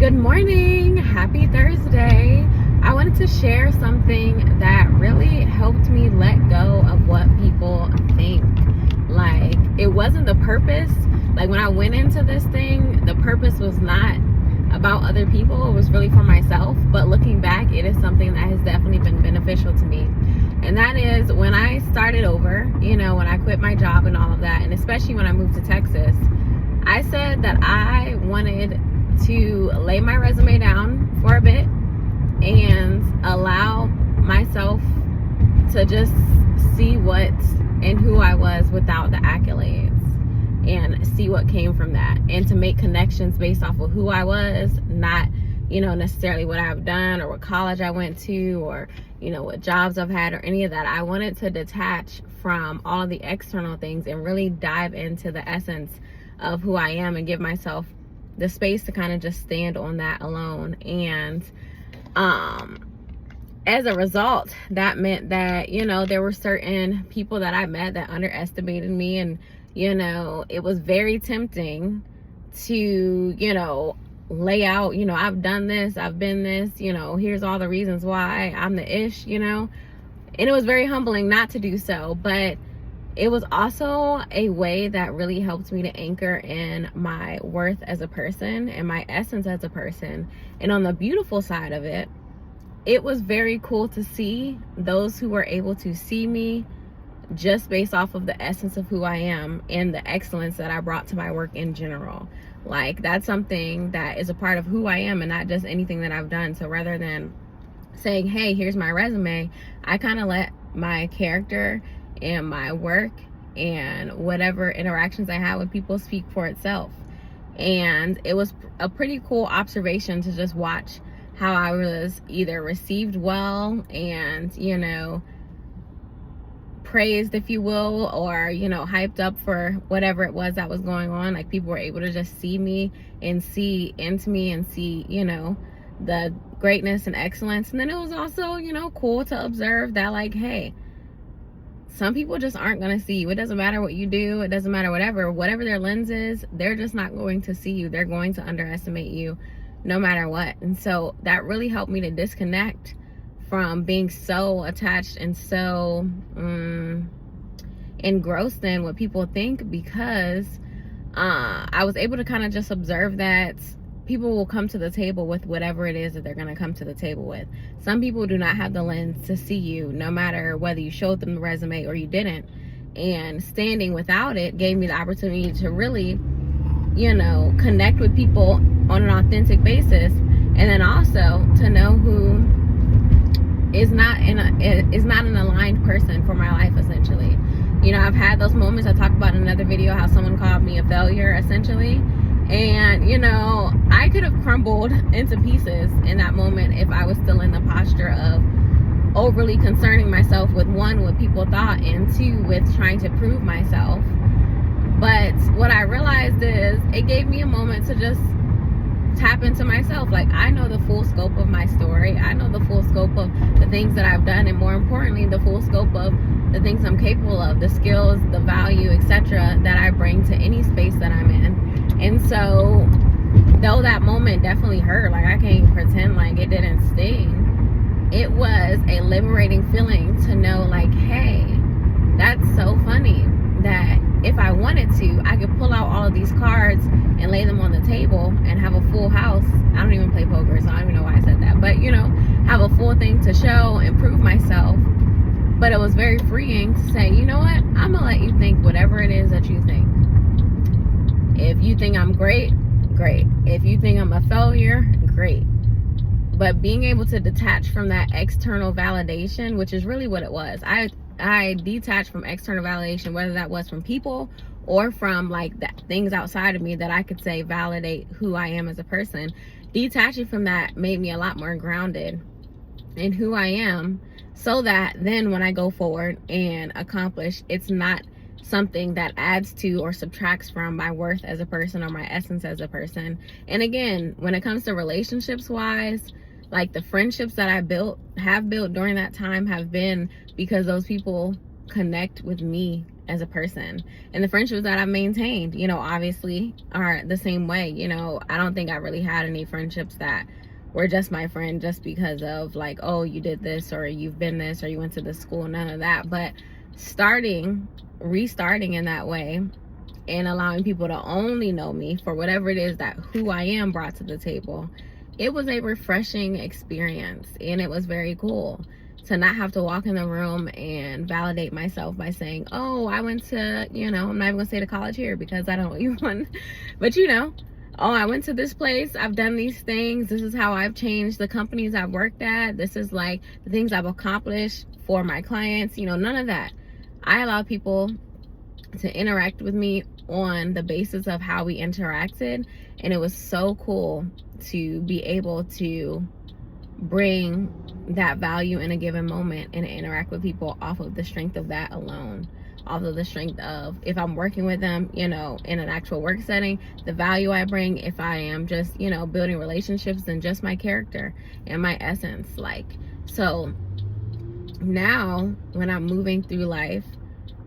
Good morning. Happy Thursday. I wanted to share something that really helped me let go of what people think. Like, it wasn't the purpose. Like, when I went into this thing, the purpose was not about other people. It was really for myself. But looking back, it is something that has definitely been beneficial to me. And that is when I started over, when I quit my job and all of that, and especially when I moved to Texas, I said that I wanted to lay my resume down for a bit and allow myself to just see what and who I was without the accolades and see what came from that, and to make connections based off of who I was, not necessarily what I've done or what college I went to or what jobs I've had or any of that. I wanted to detach from all of the external things and really dive into the essence of who I am and give myself the space to kind of just stand on that alone. And as a result, that meant that there were certain people that I met that underestimated me, and it was very tempting to lay out, I've done this, I've been this, here's all the reasons why I'm the ish, and it was very humbling not to do so. But it was also a way that really helped me to anchor in my worth as a person and my essence as a person. And on the beautiful side of it, it was very cool to see those who were able to see me just based off of the essence of who I am and the excellence that I brought to my work in general. Like, that's something that is a part of who I am and not just anything that I've done. So rather than saying, hey, here's my resume, I kind of let my character and my work and whatever interactions I had with people speak for itself. And it was a pretty cool observation to just watch how I was either received well and praised, if you will, or hyped up for whatever it was that was going on. Like, people were able to just see me and see into me and see the greatness and excellence. And then it was also cool to observe that, like, hey, some people just aren't going to see you. It doesn't matter what you do. It doesn't matter whatever their lens is, they're just not going to see you. They're going to underestimate you no matter what. And so that really helped me to disconnect from being so attached and so engrossed in what people think, because I was able to kind of just observe that people will come to the table with whatever it is that they're going to come to the table with. Some people do not have the lens to see you, no matter whether you showed them the resume or you didn't. And standing without it gave me the opportunity to really, connect with people on an authentic basis. And then also to know who is not an aligned person for my life, essentially. I've had those moments. I talked about in another video how someone called me a failure, essentially. And I could have crumbled into pieces in that moment if I was still in the posture of overly concerning myself with, one, what people thought, and two, with trying to prove myself. But what I realized is it gave me a moment to just tap into myself. Like, I know the full scope of my story. I know the full scope of the things that I've done, and more importantly, the full scope of the things I'm capable of, the skills, the value, etc., that I bring to any space that I'm in. And so, though that moment definitely hurt, like, I can't pretend like it didn't sting, it was a liberating feeling to know, like, hey, that's so funny that if I wanted to, I could pull out all of these cards and lay them on the table and have a full house. I don't even play poker, so I don't even know why I said that. But, have a full thing to show and prove myself. But it was very freeing to say, you know what? I'm going to let you think whatever it is that you think. If you think I'm great, great. If you think I'm a failure, great. But being able to detach from that external validation, which is really what it was. I detached from external validation, whether that was from people or from like that things outside of me that I could say validate who I am as a person. Detaching from that made me a lot more grounded in who I am, so that then when I go forward and accomplish, it's not something that adds to or subtracts from my worth as a person or my essence as a person. And again, when it comes to relationships wise, like, the friendships that I have built during that time have been because those people connect with me as a person. And the friendships that I've maintained, you know, obviously are the same way. You know, I don't think I really had any friendships that were just my friend just because of like, oh, you did this, or you've been this, or you went to this school, none of that. But restarting in that way, and allowing people to only know me for whatever it is that who I am brought to the table, it was a refreshing experience, and it was very cool to not have to walk in the room and validate myself by saying, oh, I went to, you know, I'm not even gonna say the college here because I don't even, but you know, oh, I went to this place, I've done these things, this is how I've changed the companies I've worked at, this is like the things I've accomplished for my clients, you know, none of that. I allow people to interact with me on the basis of how we interacted, and it was so cool to be able to bring that value in a given moment and interact with people off of the strength of that alone, off of the strength of, if I'm working with them, you know, in an actual work setting, the value I bring, if I am just, you know, building relationships, and just my character and my essence. Like, so now when I'm moving through life,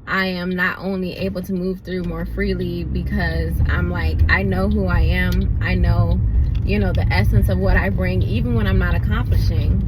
I am not only able to move through more freely because I'm like, I know who I am, I know, you know, the essence of what I bring, even when I'm not accomplishing,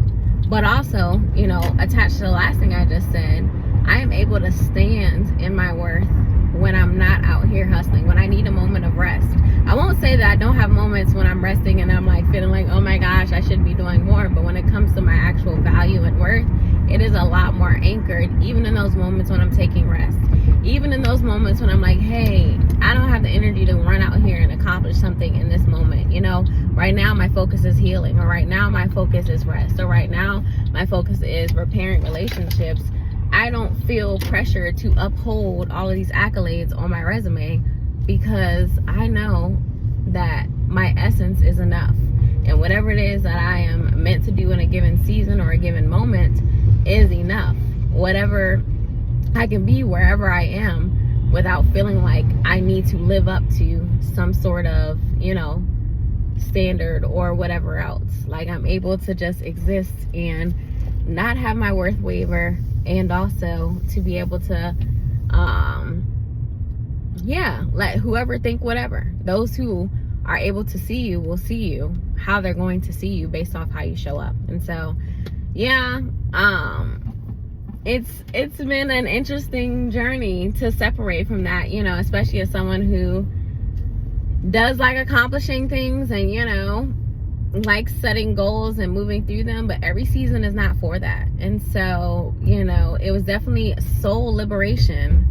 but also, you know, attached to the last thing I just said, I am able to stand in my worth when I'm not out here hustling, when I need a moment of rest. I won't say that I don't have moments when I'm resting and I'm like feeling like, oh my gosh, I should be doing more, but when it comes to my actual value and worth, it is a lot more anchored, even in those moments when I'm taking rest. Even in those moments when I'm like, hey, I don't have the energy to run out here and accomplish something in this moment. You know, right now my focus is healing, or right now my focus is rest, or right now my focus is repairing relationships. I don't feel pressure to uphold all of these accolades on my resume because I know that my essence is enough. And whatever it is that I am meant to do in a given season or a given moment is enough. Whatever I can be wherever I am without feeling like I need to live up to some sort of, you know, standard or whatever else. Like, I'm able to just exist and not have my worth waver, and also to be able to let whoever think whatever. Those who are able to see you will see you how they're going to see you based off how you show up. And so it's been an interesting journey to separate from that, you know, especially as someone who does like accomplishing things and, you know, like setting goals and moving through them, but every season is not for that. And so, you know, it was definitely soul liberation.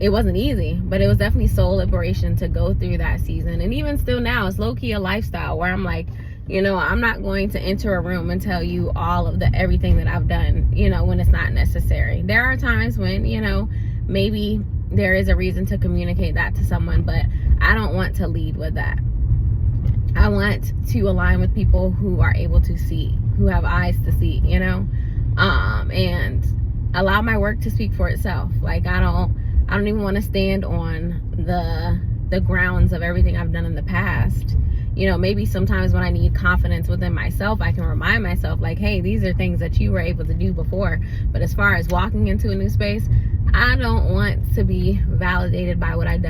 It wasn't easy, but it was definitely soul liberation to go through that season. And even still now, it's low-key a lifestyle where I'm like, you know, I'm not going to enter a room and tell you all of the everything that I've done, you know, when it's not necessary. There are times when, you know, maybe there is a reason to communicate that to someone, but I don't want to lead with that. I want to align with people who are able to see, who have eyes to see, you know, and allow my work to speak for itself. Like, I don't even want to stand on the grounds of everything I've done in the past. You know, maybe sometimes when I need confidence within myself, I can remind myself like, hey, these are things that you were able to do before. But as far as walking into a new space, I don't want to be validated by what I've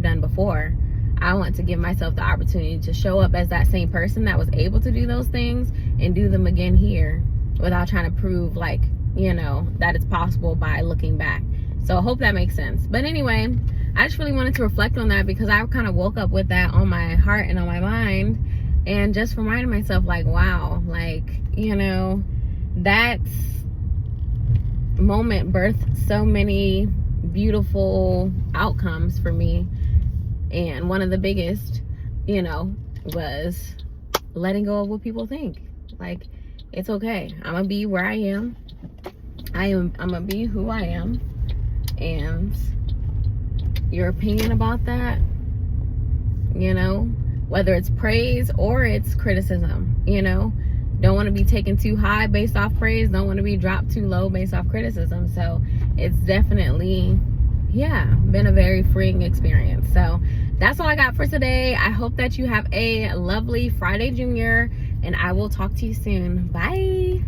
done before. I want to give myself the opportunity to show up as that same person that was able to do those things and do them again here without trying to prove, like, you know, that it's possible by looking back. So I hope that makes sense. But anyway, I just really wanted to reflect on that because I kind of woke up with that on my heart and on my mind, and just reminded myself like, wow, like, you know, that moment birthed so many beautiful outcomes for me. And one of the biggest, you know, was letting go of what people think. Like, it's okay. I'm gonna be where I am. I'm gonna be who I am. And your opinion about that, you know, whether it's praise or it's criticism, you know, don't want to be taken too high based off praise, don't want to be dropped too low based off criticism. So it's definitely, been a very freeing experience. So that's all I got for today. I hope that you have a lovely Friday, Junior, and I will talk to you soon. Bye.